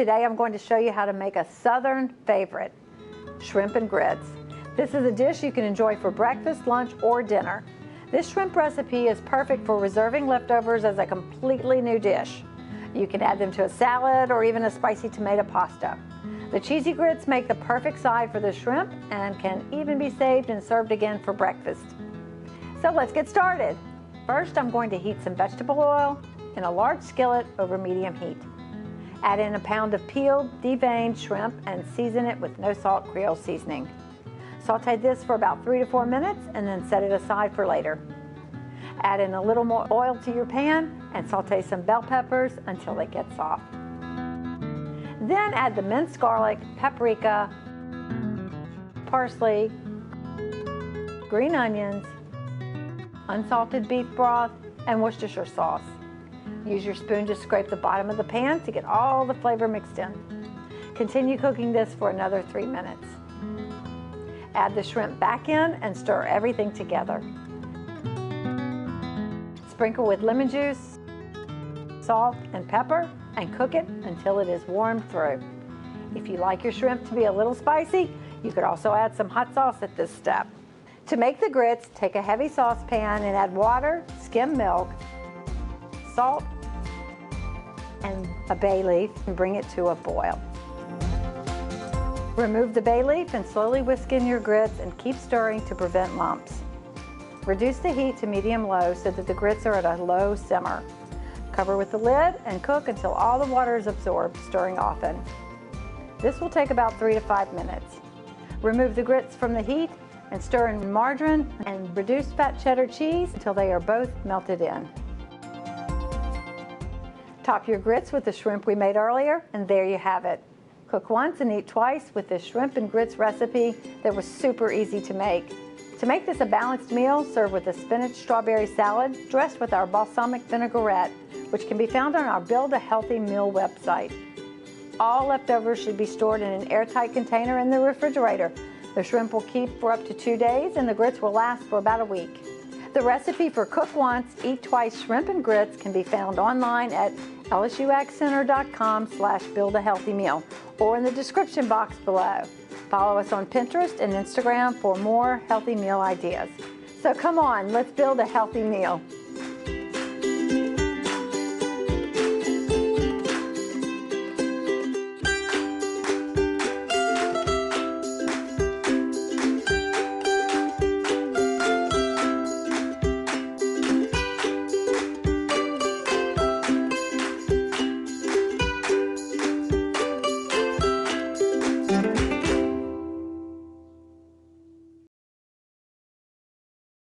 Today I'm going to show you how to make a Southern favorite, shrimp and grits. This is a dish you can enjoy for breakfast, lunch, or dinner. This shrimp recipe is perfect for reserving leftovers as a completely new dish. You can add them to a salad or even a spicy tomato pasta. The cheesy grits make the perfect side for the shrimp and can even be saved and served again for breakfast. So let's get started. First, I'm going to heat some vegetable oil in a large skillet over medium heat. Add in a pound of peeled, deveined shrimp and season it with no salt Creole seasoning. Saute this for about 3 to 4 minutes and then set it aside for later. Add in a little more oil to your pan and saute some bell peppers until they get soft. Then add the minced garlic, paprika, parsley, green onions, unsalted beef broth, and Worcestershire sauce. Use your spoon to scrape the bottom of the pan to get all the flavor mixed in. Continue cooking this for another 3 minutes. Add the shrimp back in and stir everything together. Sprinkle with lemon juice, salt, and pepper, and cook it until it is warmed through. If you like your shrimp to be a little spicy, you could also add some hot sauce at this step. To make the grits, take a heavy saucepan and add water, skim milk, salt, and a bay leaf and bring it to a boil. Remove the bay leaf and slowly whisk in your grits and keep stirring to prevent lumps. Reduce the heat to medium-low so that the grits are at a low simmer. Cover with the lid and cook until all the water is absorbed, stirring often. This will take about 3 to 5 minutes. Remove the grits from the heat and stir in margarine and reduced fat cheddar cheese until they are both melted in. Top your grits with the shrimp we made earlier, and there you have it. Cook once and eat twice with this shrimp and grits recipe that was super easy to make. To make this a balanced meal, serve with a spinach strawberry salad dressed with our balsamic vinaigrette, which can be found on our Build a Healthy Meal website. All leftovers should be stored in an airtight container in the refrigerator. The shrimp will keep for up to 2 days and the grits will last for about a week. The recipe for Cook Once, Eat Twice shrimp and grits can be found online at lsuagcenter.com/buildahealthymeal or in the description box below. Follow us on Pinterest and Instagram for more healthy meal ideas. So come on, let's build a healthy meal.